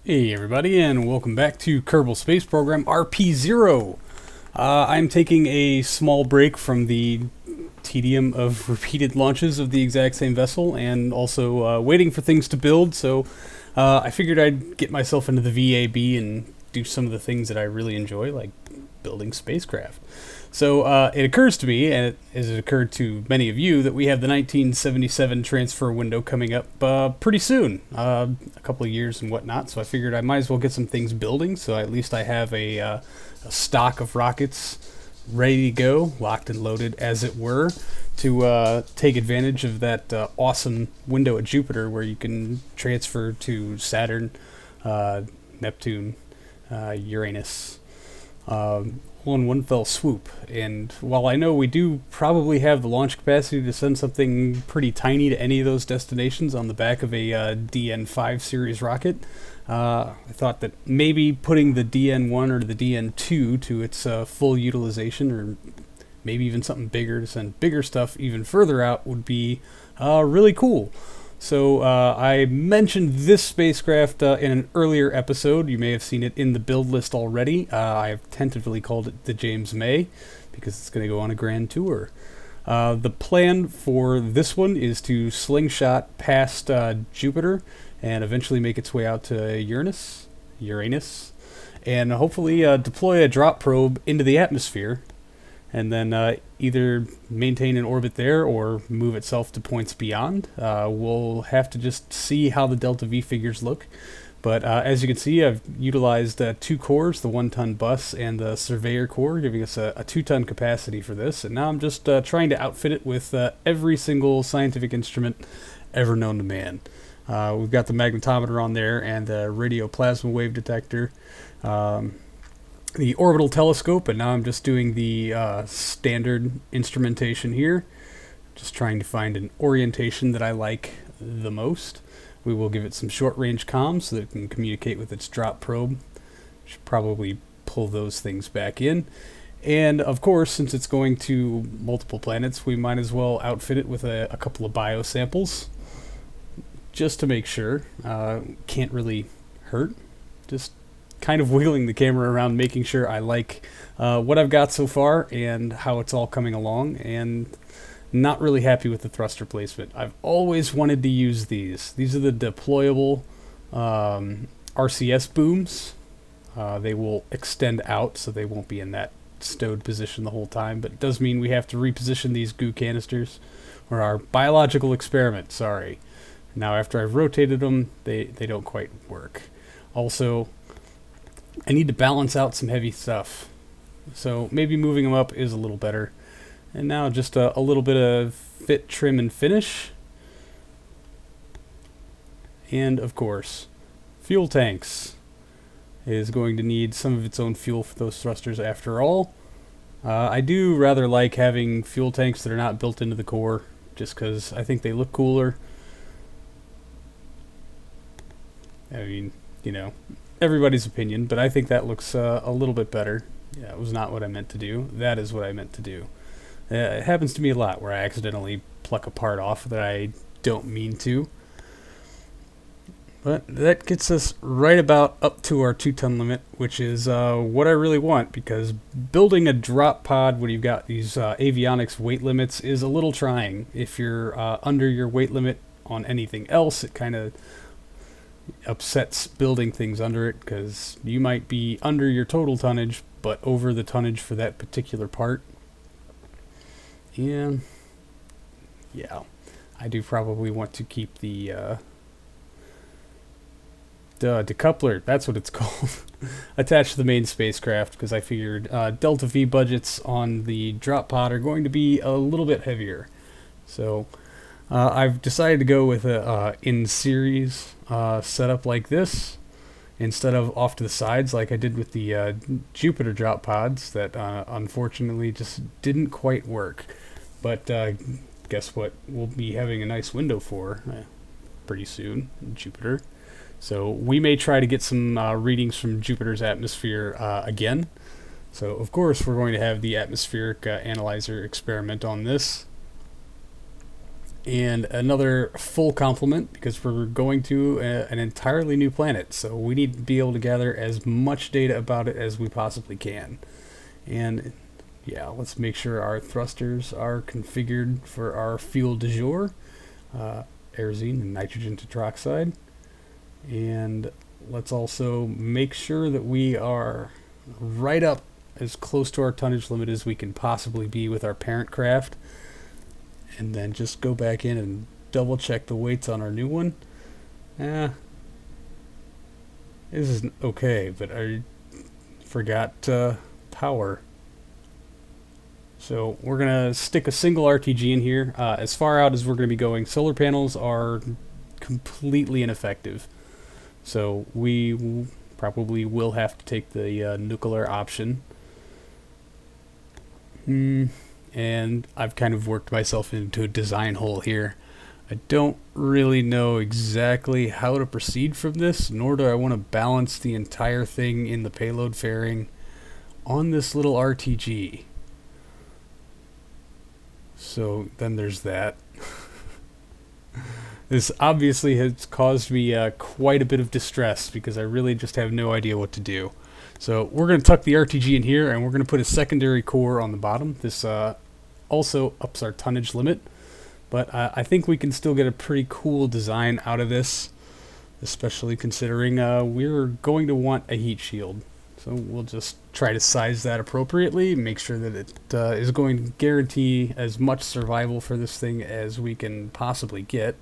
Hey everybody, and welcome back to Kerbal Space Program RP-0. I'm taking a small break from the tedium of repeated launches of the exact same vessel, and also waiting for things to build, so I figured I'd get myself into the VAB and do some of the things that I really enjoy, like building spacecraft. So it occurs to me, and as it occurred to many of you, that we have the 1977 transfer window coming up pretty soon, a couple of years and whatnot. So I figured I might as well get some things building, so at least I have a stock of rockets ready to go, locked and loaded, as it were, to take advantage of that awesome window at Jupiter where you can transfer to Saturn, Neptune, Uranus, all in one fell swoop. And while I know we do probably have the launch capacity to send something pretty tiny to any of those destinations on the back of a DN5 series rocket, I thought that maybe putting the DN1 or the DN2 to its full utilization, or maybe even something bigger to send bigger stuff even further out, would be really cool. So I mentioned this spacecraft in an earlier episode. You may have seen it in the build list already. I've tentatively called it the James May because it's going to go on a grand tour. The plan for this one is to slingshot past Jupiter and eventually make its way out to Uranus, and hopefully deploy a drop probe into the atmosphere, and then either maintain an orbit there or move itself to points beyond. We'll have to just see how the Delta V figures look. But as you can see, I've utilized two cores, the 1-ton bus and the surveyor core, giving us a 2-ton capacity for this. And now I'm just trying to outfit it with every single scientific instrument ever known to man. We've got the magnetometer on there and the radio plasma wave detector. The orbital telescope, and now I'm just doing the standard instrumentation here, just trying to find an orientation that I like the most. We will give it some short-range comms so that it can communicate with its drop probe. Should probably pull those things back in. And of course, since it's going to multiple planets, we might as well outfit it with a couple of biosamples, just to make sure. Can't really hurt. Just kind of wiggling the camera around, making sure I like what I've got so far and how it's all coming along, and not really happy with the thruster placement. I've always wanted to use these. These are the deployable RCS booms. They will extend out, so they won't be in that stowed position the whole time, but it does mean we have to reposition these goo canisters, or our biological experiment, sorry. Now after I've rotated them, they don't quite work. Also, I need to balance out some heavy stuff, so maybe moving them up is a little better. And now just a little bit of fit, trim, and finish. And of course, fuel tanks is going to need some of its own fuel for those thrusters after all. I do rather like having fuel tanks that are not built into the core, just because I think they look cooler. I mean, you know, everybody's opinion, but I think that looks a little bit better. Yeah, it was not what I meant to do. That is what I meant to do. It happens to me a lot where I accidentally pluck a part off that I don't mean to. But that gets us right about up to our 2-ton limit, which is what I really want, because building a drop pod when you've got these avionics weight limits is a little trying. If you're under your weight limit on anything else, it kind of upsets building things under it, because you might be under your total tonnage but over the tonnage for that particular part. And yeah, I do probably want to keep the decoupler, that's what it's called, attached to the main spacecraft, because I figured Delta V budgets on the drop pod are going to be a little bit heavier. So I've decided to go with a in-series setup like this, instead of off to the sides like I did with the Jupiter drop pods that unfortunately just didn't quite work. But guess what? We'll be having a nice window for pretty soon, Jupiter. So we may try to get some readings from Jupiter's atmosphere again. So of course we're going to have the atmospheric analyzer experiment on this. and another full complement because we're going to an entirely new planet. So we need to be able to gather as much data about it as we possibly can. And yeah, let's make sure our thrusters are configured for our fuel du jour, aerosine and nitrogen tetroxide. And let's also make sure that we are right up as close to our tonnage limit as we can possibly be with our parent craft. And then just go back in and double check the weights on our new one. This is okay, but I forgot power. So we're going to stick a single RTG in here. As far out as we're going to be going, solar panels are completely ineffective. So we probably will have to take the nuclear option. And I've kind of worked myself into a design hole here. I don't really know exactly how to proceed from this, nor do I want to balance the entire thing in the payload fairing on this little RTG. So then there's that. This obviously has caused me quite a bit of distress because I really just have no idea what to do. So we're going to tuck the RTG in here and we're going to put a secondary core on the bottom. This also ups our tonnage limit, but I think we can still get a pretty cool design out of this, especially considering we're going to want a heat shield. So we'll just try to size that appropriately, make sure that it is going to guarantee as much survival for this thing as we can possibly get.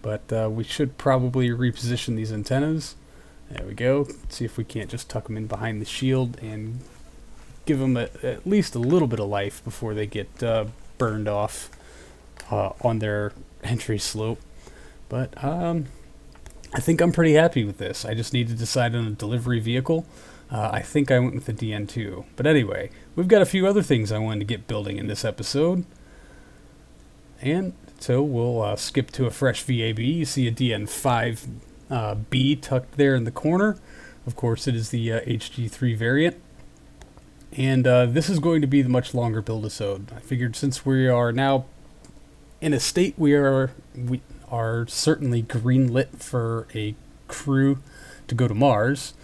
But we should probably reposition these antennas. There we go. Let's see if we can't just tuck them in behind the shield and give them at least a little bit of life before they get burned off on their entry slope. But I think I'm pretty happy with this. I just need to decide on a delivery vehicle. I think I went with the DN2. But anyway, we've got a few other things I wanted to get building in this episode. And so we'll skip to a fresh VAB. You see a DN5B tucked there in the corner. Of course, it is the HG3 variant. And this is going to be the much longer Build-a-Sode. I figured since we are now in a state we are certainly greenlit for a crew to go to Mars,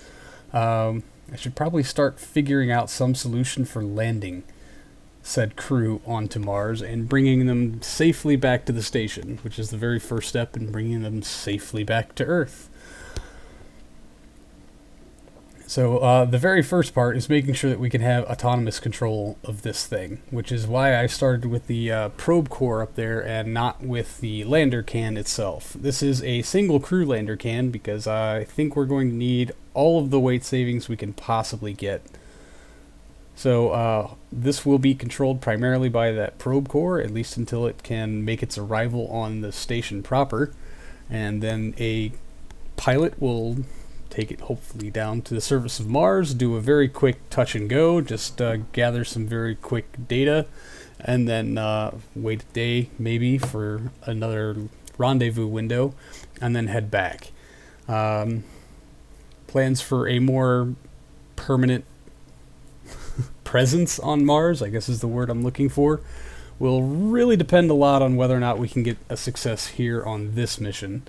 I should probably start figuring out some solution for landing said crew onto Mars and bringing them safely back to the station, which is the very first step in bringing them safely back to Earth. So the very first part is making sure that we can have autonomous control of this thing, which is why I started with the probe core up there and not with the lander can itself. This is a single crew lander can because I think we're going to need all of the weight savings we can possibly get. So this will be controlled primarily by that probe core, at least until it can make its arrival on the station proper. And then a pilot will take it hopefully down to the surface of Mars, do a very quick touch and go, just gather some very quick data, and then wait a day maybe for another rendezvous window, and then head back. Plans for a more permanent presence on Mars, I guess is the word I'm looking for, will really depend a lot on whether or not we can get a success here on this mission.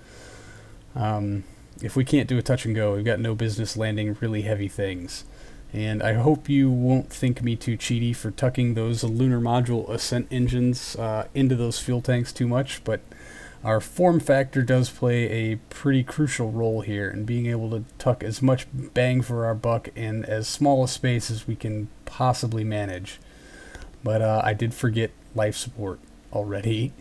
If we can't do a touch and go, we've got no business landing really heavy things. And I hope you won't think me too cheaty for tucking those lunar module ascent engines into those fuel tanks too much, but our form factor does play a pretty crucial role here in being able to tuck as much bang for our buck in as small a space as we can possibly manage. But I did forget life support already.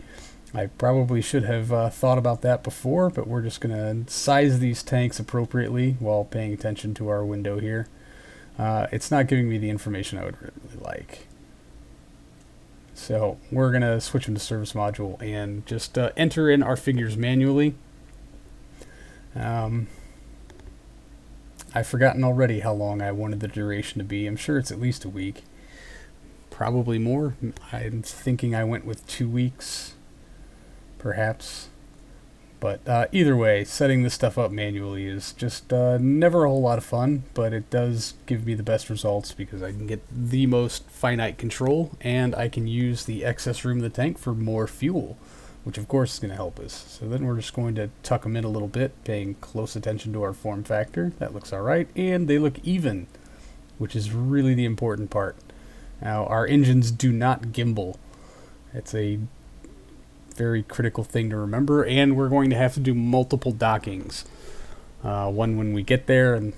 I probably should have thought about that before, but we're just going to size these tanks appropriately while paying attention to our window here. It's not giving me the information I would really like. So we're going to switch into service module and just enter in our figures manually. I've forgotten already how long I wanted the duration to be. I'm sure it's at least a week. Probably more. I'm thinking I went with 2 weeks. Perhaps. But either way, setting this stuff up manually is just never a whole lot of fun, but it does give me the best results because I can get the most finite control and I can use the excess room in the tank for more fuel, which of course is going to help us. So then we're just going to tuck them in a little bit, paying close attention to our form factor. That looks alright, and they look even, which is really the important part. Now, our engines do not gimbal. It's a very critical thing to remember, and we're going to have to do multiple dockings. One when we get there, and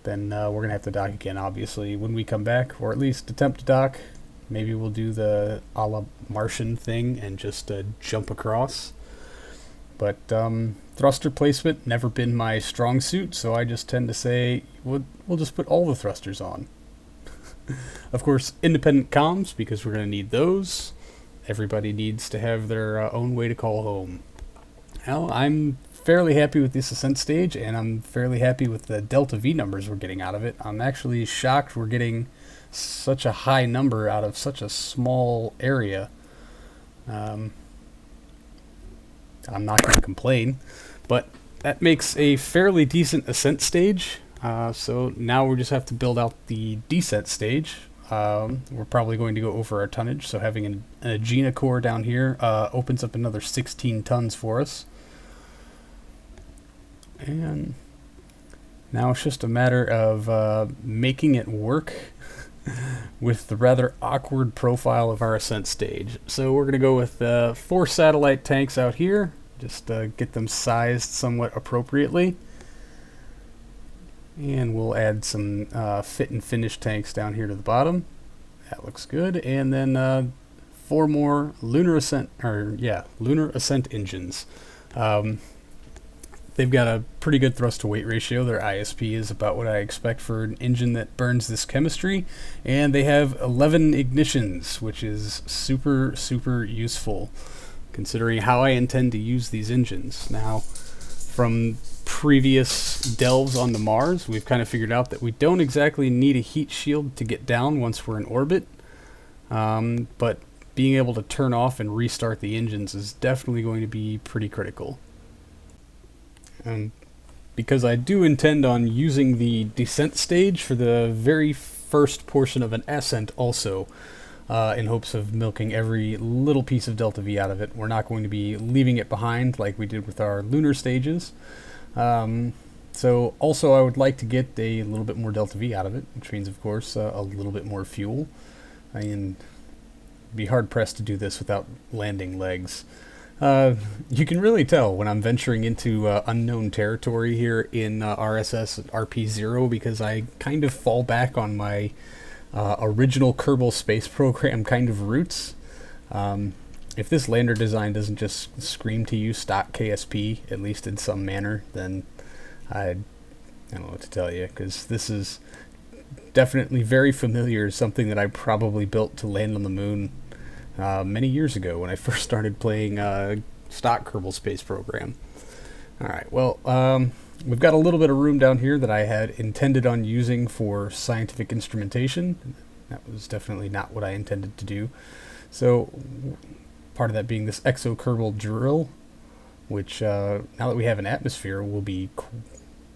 then we're going to have to dock again, obviously, when we come back, or at least attempt to dock. Maybe we'll do the a la Martian thing and just jump across. But thruster placement, never been my strong suit, so I just tend to say, we'll just put all the thrusters on. Of course, independent comms, because we're going to need those. Everybody needs to have their own way to call home. Well, I'm fairly happy with this ascent stage, and I'm fairly happy with the delta V numbers we're getting out of it. I'm actually shocked we're getting such a high number out of such a small area. I'm not going to complain, but that makes a fairly decent ascent stage. So now we just have to build out the descent stage. We're probably going to go over our tonnage, so having an Agena core down here opens up another 16 tons for us. And now it's just a matter of making it work with the rather awkward profile of our ascent stage. So we're going to go with 4 satellite tanks out here, just get them sized somewhat appropriately. And we'll add some fit and finish tanks down here to the bottom. That looks good. And then 4 more lunar ascent engines. They've got a pretty good thrust to weight ratio. Their ISP is about what I expect for an engine that burns this chemistry. And they have 11 ignitions, which is super, super useful, considering how I intend to use these engines. Now, from previous delves onto Mars, we've kind of figured out that we don't exactly need a heat shield to get down once we're in orbit, but being able to turn off and restart the engines is definitely going to be pretty critical. And because I do intend on using the descent stage for the very first portion of an ascent also, in hopes of milking every little piece of delta V out of it. We're not going to be leaving it behind like we did with our lunar stages. So also I would like to get a little bit more delta V out of it, which means of course a little bit more fuel. I mean, be hard pressed to do this without landing legs. You can really tell when I'm venturing into unknown territory here in RSS RP-0, because I kind of fall back on my original Kerbal space program kind of roots. If this lander design doesn't just scream to you stock KSP, at least in some manner, then I don't know what to tell you, because this is definitely very familiar, something that I probably built to land on the moon many years ago when I first started playing stock Kerbal space program. Alright, well, we've got a little bit of room down here that I had intended on using for scientific instrumentation. That was definitely not what I intended to do. So part of that being this exo-Kerbal drill, which now that we have an atmosphere will be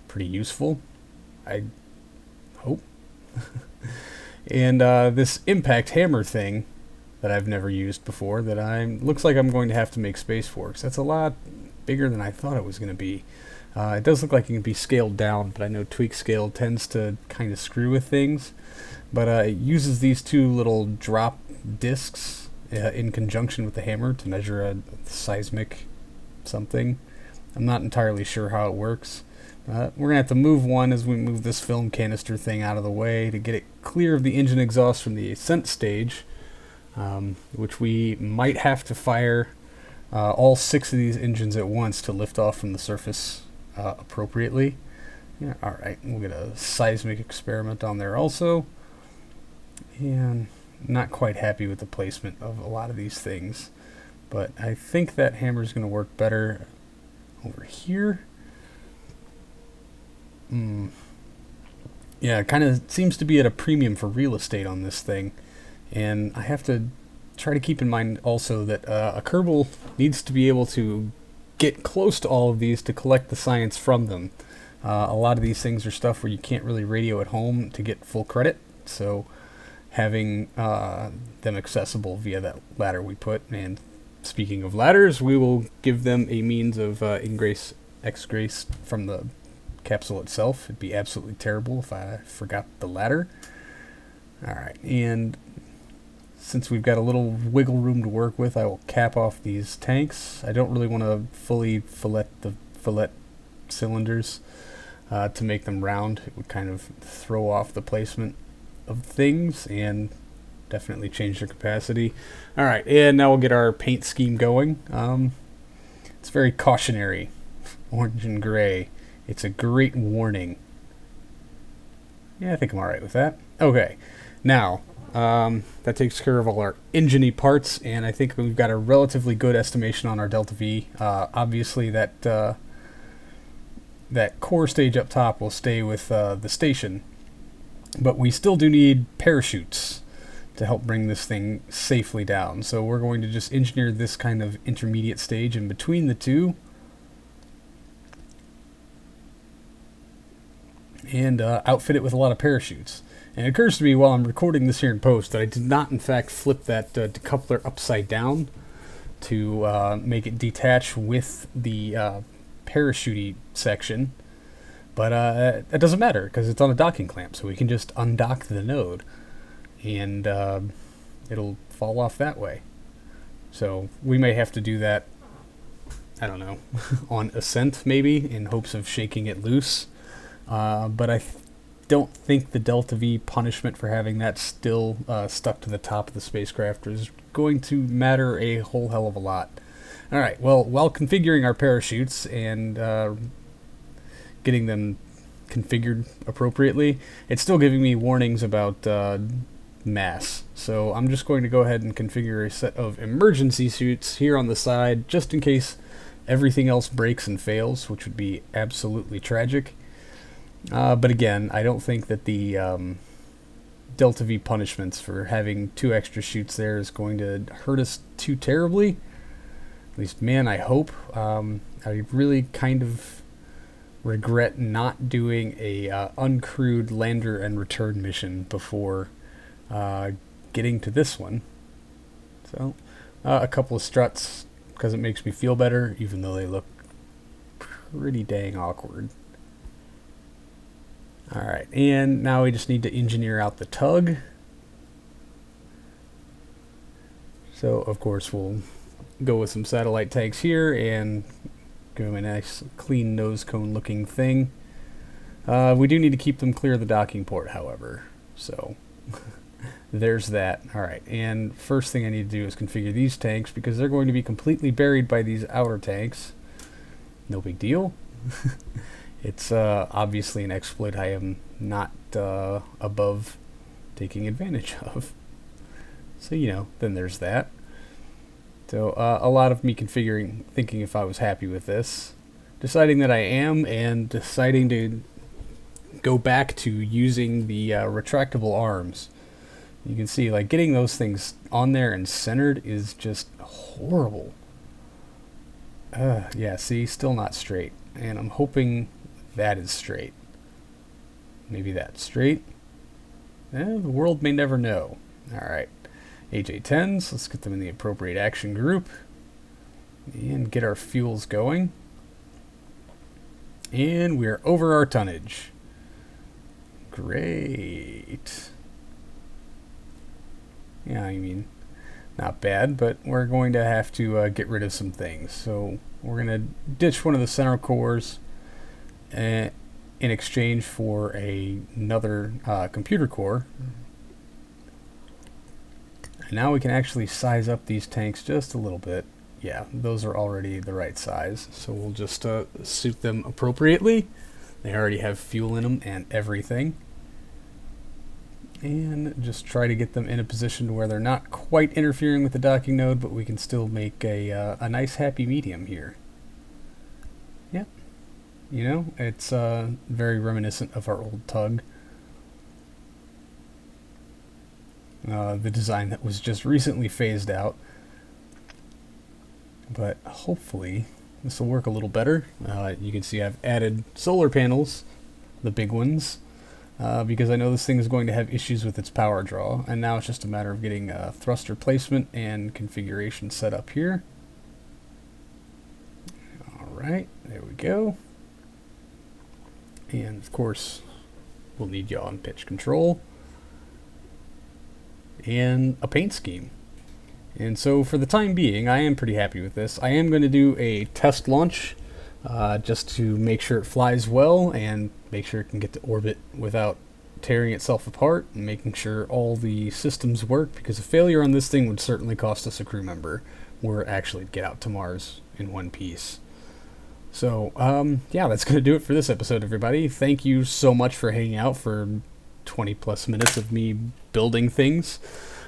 pretty useful, I hope. And this impact hammer thing that I've never used before that looks like I'm going to have to make space for, because that's a lot bigger than I thought it was going to be. It does look like it can be scaled down, but I know tweak scale tends to kind of screw with things. But it uses these 2 little drop discs in conjunction with the hammer to measure a seismic something. I'm not entirely sure how it works. We're going to have to move one as we move this film canister thing out of the way to get it clear of the engine exhaust from the ascent stage, which we might have to fire all 6 of these engines at once to lift off from the surface appropriately. Yeah, alright, we'll get a seismic experiment on there also. And not quite happy with the placement of a lot of these things, but I think that hammer is going to work better over here. Yeah, it kind of seems to be at a premium for real estate on this thing, and I have to try to keep in mind also that a Kerbal needs to be able to get close to all of these to collect the science from them. A lot of these things are stuff where you can't really radio at home to get full credit, so having them accessible via that ladder we put, and speaking of ladders, we will give them a means of ingrace, exgrace from the capsule itself. It'd be absolutely terrible if I forgot the ladder. Alright, and since we've got a little wiggle room to work with, I will cap off these tanks. I don't really want to fully fillet the cylinders to make them round. It would kind of throw off the placement of things and definitely change their capacity. Alright, and now we'll get our paint scheme going. It's very cautionary. Orange and gray. It's a great warning. Yeah, I think I'm alright with that. Okay, now that takes care of all our engine-y parts, and I think we've got a relatively good estimation on our delta V. Obviously, that core stage up top will stay with the station, but we still do need parachutes to help bring this thing safely down. So we're going to just engineer this kind of intermediate stage in between the two, and outfit it with a lot of parachutes. And it occurs to me while I'm recording this here in post that I did not in fact flip that decoupler upside down to make it detach with the parachute section, but that doesn't matter because it's on a docking clamp, so we can just undock the node and it'll fall off that way. So we may have to do that, I don't know, on ascent maybe, in hopes of shaking it loose, but I don't think the delta V punishment for having that still stuck to the top of the spacecraft is going to matter a whole hell of a lot. Alright, well, while configuring our parachutes and getting them configured appropriately, it's still giving me warnings about mass. So I'm just going to go ahead and configure a set of emergency suits here on the side, just in case everything else breaks and fails, which would be absolutely tragic. But again, I don't think that the delta V punishments for having 2 extra chutes there is going to hurt us too terribly. At least, man, I hope. I really kind of regret not doing a uncrewed lander and return mission before getting to this one. So, a couple of struts, because it makes me feel better, even though they look pretty dang awkward. Alright, and now we just need to engineer out the tug. So, of course, we'll go with some satellite tanks here and give them a nice clean nose cone looking thing. We do need to keep them clear of the docking port, however. So, there's that. Alright, and first thing I need to do is configure these tanks because they're going to be completely buried by these outer tanks. No big deal. It's obviously an exploit I am not above taking advantage of. So, you know, then there's that. So, a lot of me configuring, thinking if I was happy with this, deciding that I am, and deciding to go back to using the retractable arms. You can see, like, getting those things on there and centered is just horrible. Yeah, see, still not straight. And I'm hoping that is straight. Maybe that's straight. The world may never know. Alright. AJ-10s, let's get them in the appropriate action group. And get our fuels going. And we're over our tonnage. Great. Yeah, I mean, not bad, but we're going to have to get rid of some things. So we're going to ditch one of the center cores in exchange for another computer core. And now we can actually size up these tanks just a little bit. Yeah, those are already the right size, so we'll just suit them appropriately. They already have fuel in them and everything. And just try to get them in a position where they're not quite interfering with the docking node, but we can still make a nice happy medium here. Yep. You know, it's very reminiscent of our old tug. The design that was just recently phased out. But hopefully this will work a little better. You can see I've added solar panels, the big ones, because I know this thing is going to have issues with its power draw. And now it's just a matter of getting thruster placement and configuration set up here. Alright, there we go. And of course, we'll need yaw and pitch control. And a paint scheme. And so for the time being, I am pretty happy with this. I am going to do a test launch just to make sure it flies well and make sure it can get to orbit without tearing itself apart, and making sure all the systems work, because a failure on this thing would certainly cost us a crew member were it actually to get out to Mars in one piece. So, yeah, that's going to do it for this episode, everybody. Thank you so much for hanging out for 20 plus minutes of me building things.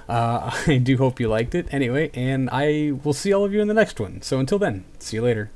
I do hope you liked it anyway, and I will see all of you in the next one. So until then, see you later.